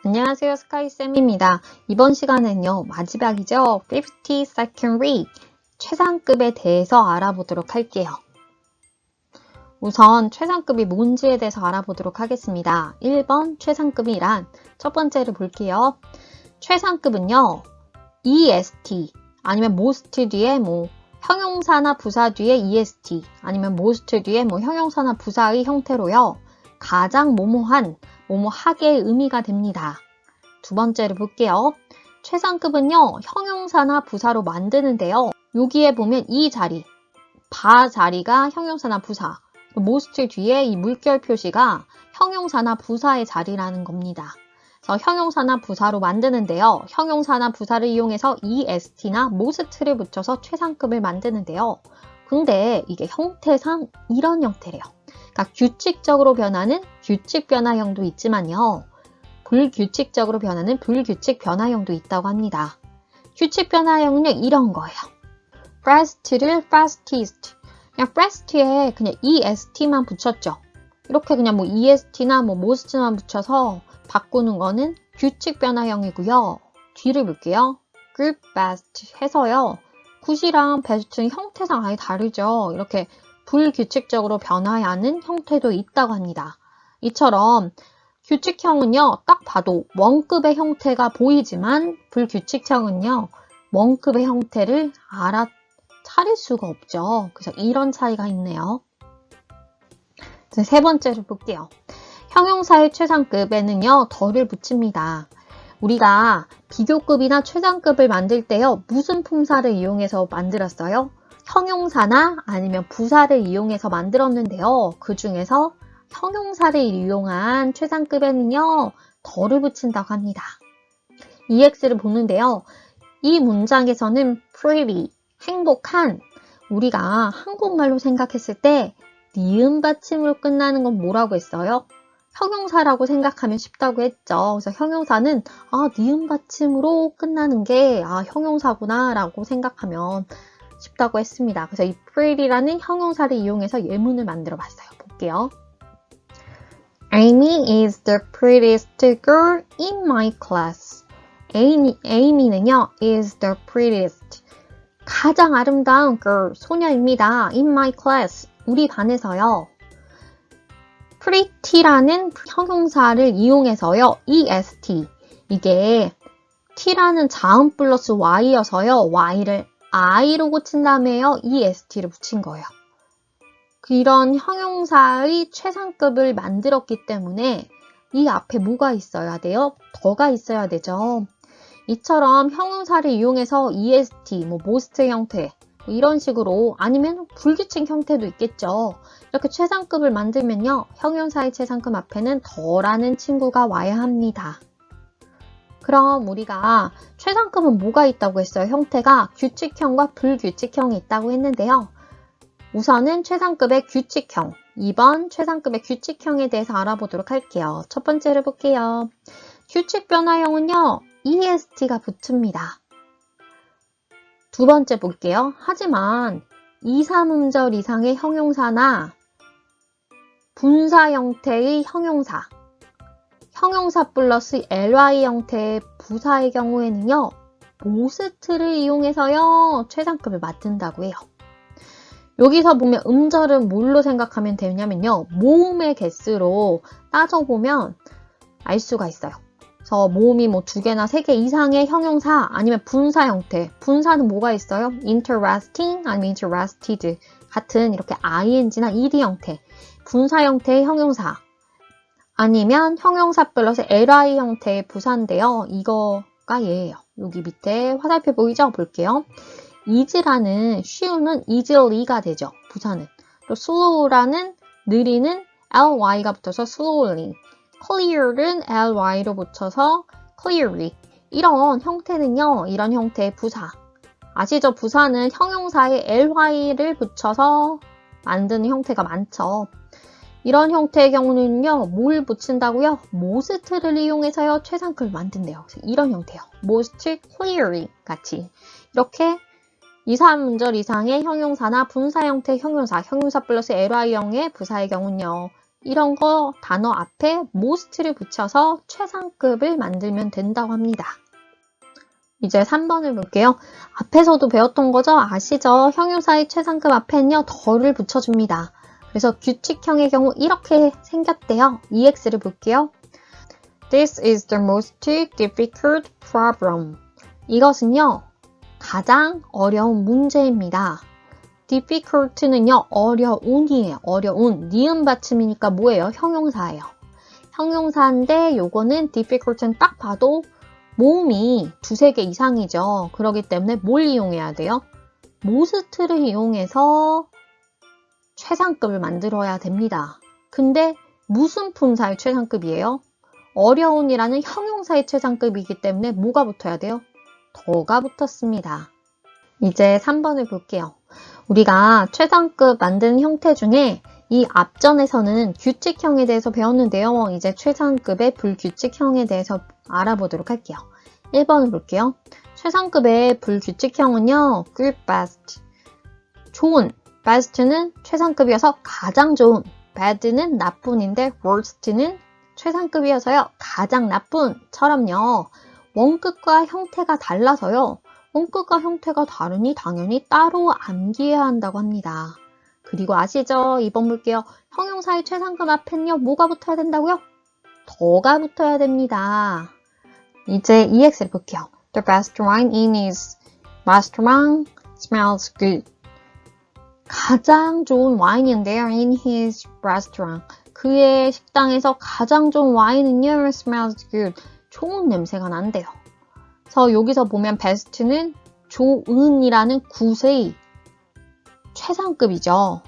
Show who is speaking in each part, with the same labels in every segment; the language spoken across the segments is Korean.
Speaker 1: 안녕하세요, 스카이쌤입니다. 이번 시간은요, 마지막이죠. 50second read, 최상급에 대해서 알아보도록 할게요. 우선 최상급이 뭔지에 대해서 알아보도록 하겠습니다. 1번 최상급이란 첫 번째를 볼게요. 최상급은요, EST 아니면 most 뒤에 형용사나 부사 뒤에 EST 아니면 most 뒤에 형용사나 부사의 형태로요. 가장 뭐뭐하게의 의미가 됩니다. 두 번째를 볼게요. 최상급은요, 형용사나 부사로 만드는데요. 여기에 보면 이 자리, 바 자리가 형용사나 부사, most 뒤에 이 물결 표시가 형용사나 부사의 자리라는 겁니다. 그래서 형용사나 부사로 만드는데요. 형용사나 부사를 이용해서 EST나 most를 붙여서 최상급을 만드는데요. 근데 이게 형태상 이런 형태래요. 그러니까 규칙적으로 변하는 규칙 변화형도 있지만요. 불규칙적으로 변하는 불규칙 변화형도 있다고 합니다. 규칙 변화형은요, 이런 거예요. fast를 fastest. 그냥 fast에 그냥 EST만 붙였죠. 이렇게 그냥 EST나 most만 붙여서 바꾸는 거는 규칙 변화형이고요. 뒤를 볼게요. group best 해서요. 굿이랑 best는 형태상 아예 다르죠. 이렇게 불규칙적으로 변화하는 형태도 있다고 합니다. 이처럼 규칙형은요, 딱 봐도 원급의 형태가 보이지만 불규칙형은요, 원급의 형태를 알아차릴 수가 없죠. 그래서 이런 차이가 있네요. 세 번째를 볼게요. 형용사의 최상급에는요, 덜을 붙입니다. 우리가 비교급이나 최상급을 만들 때요, 무슨 품사를 이용해서 만들었어요? 형용사나 아니면 부사를 이용해서 만들었는데요. 그 중에서 형용사를 이용한 최상급에는요, 덜을 붙인다고 합니다. EX를 보는데요. 이 문장에서는 pretty, 행복한, 우리가 한국말로 생각했을 때 니은 받침으로 끝나는 건 뭐라고 했어요? 형용사라고 생각하면 쉽다고 했죠. 그래서 형용사는 니은 받침으로 끝나는 게 형용사구나 라고 생각하면 쉽다고 했습니다. 그래서 이 pretty라는 형용사를 이용해서 예문을 만들어 봤어요. 볼게요. Amy is the prettiest girl in my class. Amy는요, is the prettiest. 가장 아름다운 girl, 소녀입니다. in my class. 우리 반에서요. pretty라는 형용사를 이용해서요. EST. 이게 t라는 자음 플러스 y여서요. y를 i로 고친 다음에요. EST를 붙인 거예요. 이런 형용사의 최상급을 만들었기 때문에 이 앞에 뭐가 있어야 돼요? 더가 있어야 되죠. 이처럼 형용사를 이용해서 EST, most 형태 이런 식으로 아니면 불규칙 형태도 있겠죠. 이렇게 최상급을 만들면요. 형용사의 최상급 앞에는 더라는 친구가 와야 합니다. 그럼 우리가 최상급은 뭐가 있다고 했어요? 형태가 규칙형과 불규칙형이 있다고 했는데요. 우선은 최상급의 규칙형, 2번 최상급의 규칙형에 대해서 알아보도록 할게요. 첫 번째를 볼게요. 규칙 변화형은요, EST가 붙습니다. 두 번째 볼게요. 하지만 2, 3음절 이상의 형용사나 분사 형태의 형용사 플러스 ly 형태의 부사의 경우에는요, most를 이용해서요, 최상급을 맡는다고 해요. 여기서 보면 음절은 뭘로 생각하면 되냐면요, 모음의 개수로 따져보면 알 수가 있어요. 그래서 모음이 2개나 3개 이상의 형용사 아니면 분사 형태. 분사는 뭐가 있어요? interesting 아니면 interested 같은 이렇게 ing나 ed 형태. 분사 형태의 형용사. 아니면 형용사 플러스 ly 형태의 부사인데요. 이거가 얘예요. 여기 밑에 화살표 보이죠? 볼게요. easy라는 쉬운은 easily가 되죠. 부사는. 또 slow라는 느리는 ly가 붙어서 slowly. clear은 ly로 붙여서 clearly. 이런 형태는요. 이런 형태의 부사. 아시죠? 부사는 형용사에 ly를 붙여서 만드는 형태가 많죠. 이런 형태의 경우는요, 뭘 붙인다고요? most를 이용해서요, 최상급을 만든대요. 그래서 이런 형태요. most clearly 같이. 이렇게 2, 3음절 이상의 형용사나 분사 형태의 형용사 플러스 ly형의 부사의 경우는요, 이런 거 단어 앞에 most를 붙여서 최상급을 만들면 된다고 합니다. 이제 3번을 볼게요. 앞에서도 배웠던 거죠? 아시죠? 형용사의 최상급 앞에는요, 덜을 붙여줍니다. 그래서 규칙형의 경우 이렇게 생겼대요. EX를 볼게요. This is the most difficult problem. 이것은요, 가장 어려운 문제입니다. difficult는요, 어려운이에요. 어려운. 니은 받침이니까 뭐예요? 형용사예요. 형용사인데 요거는 difficult는 딱 봐도 모음이 두세 개 이상이죠. 그렇기 때문에 뭘 이용해야 돼요? most를 이용해서 최상급을 만들어야 됩니다. 근데 무슨 품사의 최상급이에요? 어려운이라는 형용사의 최상급이기 때문에 뭐가 붙어야 돼요? 더가 붙었습니다. 이제 3번을 볼게요. 우리가 최상급 만드는 형태 중에 이 앞전에서는 규칙형에 대해서 배웠는데요. 이제 최상급의 불규칙형에 대해서 알아보도록 할게요. 1번을 볼게요. 최상급의 불규칙형은요. good, best. 좋은. best는 최상급이어서 가장 좋은. bad는 나쁜인데 worst는 최상급이어서요. 가장 나쁜처럼요. 원끝과 형태가 달라서요. 원끝과 형태가 다르니 당연히 따로 암기해야 한다고 합니다. 그리고 아시죠? 2번 볼게요. 형용사의 최상급 앞엔요. 뭐가 붙어야 된다고요? 더가 붙어야 됩니다. 이제 EX를 볼게요. The best wine in his restaurant smells good. 가장 좋은 와인인데요. In his restaurant. 그의 식당에서 가장 좋은 와인은요. smells good. 좋은 냄새가 난대요. 그래서 여기서 보면 best는 좋은이라는 굿의 최상급이죠.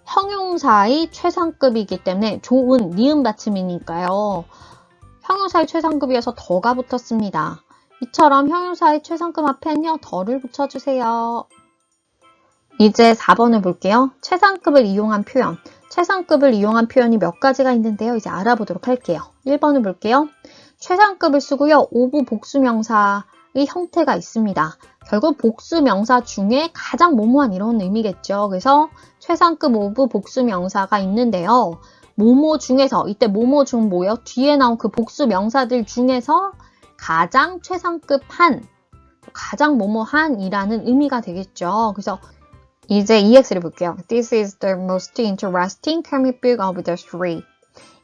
Speaker 1: 형용사의 최상급이기 때문에 좋은 니은 받침이니까요. 형용사의 최상급이어서 더가 붙었습니다. 이처럼 형용사의 최상급 앞에는요. 더를 붙여주세요. 이제 4번을 볼게요. 최상급을 이용한 표현. 최상급을 이용한 표현이 몇 가지가 있는데요. 이제 알아보도록 할게요. 1번을 볼게요. 최상급을 쓰고요. 오브 복수명사의 형태가 있습니다. 결국 복수명사 중에 가장 모모한 이런 의미겠죠. 그래서 최상급 오브 복수명사가 있는데요. 모모 중에서, 이때 모모 중 뭐예요? 뒤에 나온 그 복수명사들 중에서 가장 최상급 한, 가장 모모한이라는 의미가 되겠죠. 그래서 이제 EX를 볼게요. This is the most interesting comic book of the three.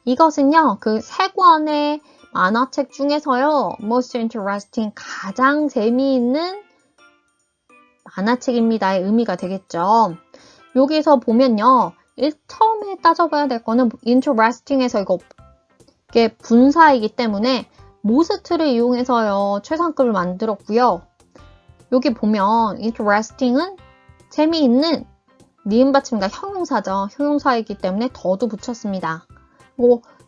Speaker 1: 이것은요, 그 세 권의 만화책 중에서요, most interesting, 가장 재미있는 만화책입니다의 의미가 되겠죠. 여기서 보면요, 처음에 따져봐야 될 거는 interesting에서 이게 분사이기 때문에 most를 이용해서요, 최상급을 만들었고요. 여기 보면 interesting은 재미있는 니은 받침과 형용사죠. 형용사이기 때문에 더도 붙였습니다.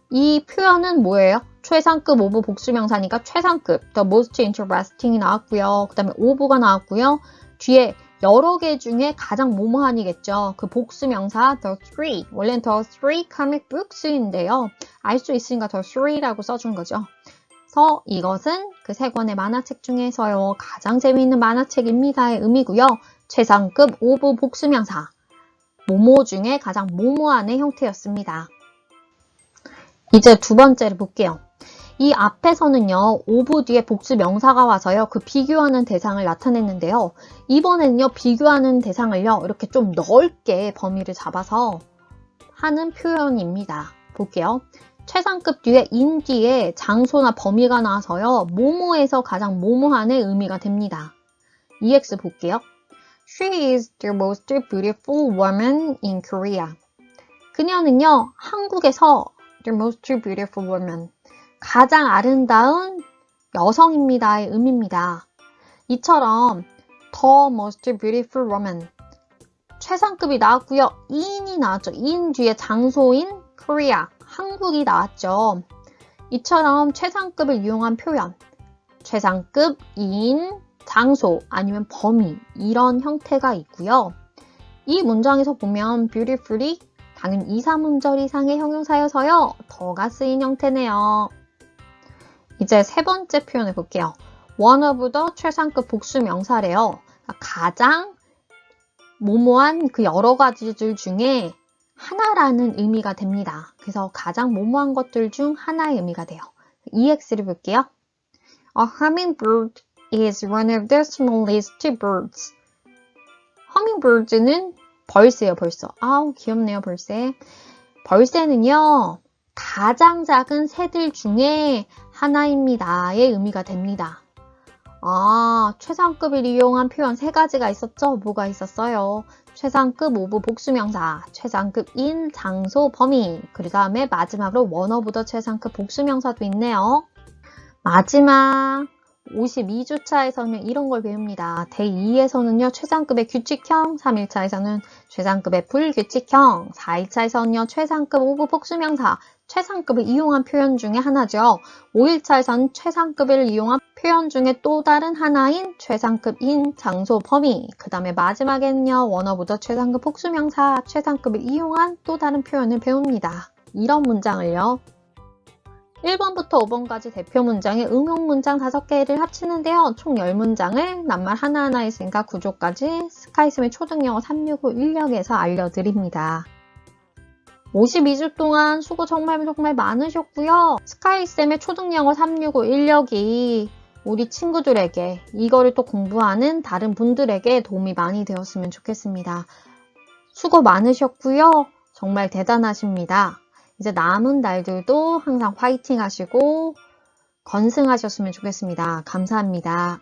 Speaker 1: 이 표현은 뭐예요? 최상급 오브 복수명사니까 최상급, the most interesting이 나왔고요. 그 다음에 오브가 나왔고요. 뒤에 여러 개 중에 가장 모모한이겠죠. 그 복수명사 the three, 원래는 the three comic books인데요. 알 수 있으니까 the three라고 써준 거죠. 그래서 이것은 그 세 권의 만화책 중에서요. 가장 재미있는 만화책입니다의 의미고요. 최상급 오브 복수명사, 모모 중에 가장 모모한의 형태였습니다. 이제 두 번째를 볼게요. 이 앞에서는요, 오브 뒤에 복수 명사가 와서요, 그 비교하는 대상을 나타냈는데요. 이번에는요, 비교하는 대상을요, 이렇게 좀 넓게 범위를 잡아서 하는 표현입니다. 볼게요. 최상급 뒤에 인 뒤에 장소나 범위가 나와서요, 모모에서 가장 모모한의 의미가 됩니다. EX 볼게요. She is the most beautiful woman in Korea. 그녀는요, 한국에서 the most beautiful woman, 가장 아름다운 여성입니다의 의미입니다. 이처럼 the most beautiful woman, 최상급이 나왔고요. in이 나왔죠. in 뒤에 장소인 Korea, 한국이 나왔죠. 이처럼 최상급을 이용한 표현, 최상급, in, 장소, 아니면 범위, 이런 형태가 있고요. 이 문장에서 보면 beautifully 당연히 2, 3음절 이상의 형용사여서요. 더가 쓰인 형태네요. 이제 세 번째 표현을 볼게요. one of the 최상급 복수 명사래요. 가장 모모한 그 여러 가지들 중에 하나라는 의미가 됩니다. 그래서 가장 모모한 것들 중 하나의 의미가 돼요. EX를 볼게요. A hummingbird is one of the smallest birds. Hummingbird는 벌새예요, 벌써. 아우, 귀엽네요, 벌새. 벌새는요, 가장 작은 새들 중에 하나입니다의 의미가 됩니다. 아, 최상급을 이용한 표현 세 가지가 있었죠? 뭐가 있었어요? 최상급 오브 복수명사, 최상급 인, 장소, 범위, 그 다음에 마지막으로 one of the 최상급 복수명사도 있네요. 마지막 52주차에서는 이런 걸 배웁니다. 대2에서는요, 최상급의 규칙형, 3일차에서는 최상급의 불규칙형, 4일차에서는요, 최상급 오브 복수명사, 최상급을 이용한 표현 중에 하나죠. 5일차에서는 최상급을 이용한 표현 중에 또 다른 하나인 최상급인, 장소, 범위, 그 다음에 마지막에는요, 원어부터 최상급 복수명사, 최상급을 이용한 또 다른 표현을 배웁니다. 이런 문장을요. 1번부터 5번까지 대표 문장의 응용 문장 5개를 합치는데요. 총 10문장을 낱말 하나하나 있으니까 구조까지 스카이쌤의 초등영어 365 인력에서 알려드립니다. 52주 동안 수고 정말 많으셨고요. 스카이쌤의 초등영어 365 인력이 우리 친구들에게 이거를 또 공부하는 다른 분들에게 도움이 많이 되었으면 좋겠습니다. 수고 많으셨고요. 정말 대단하십니다. 이제 남은 날들도 항상 화이팅 하시고 건승하셨으면 좋겠습니다. 감사합니다.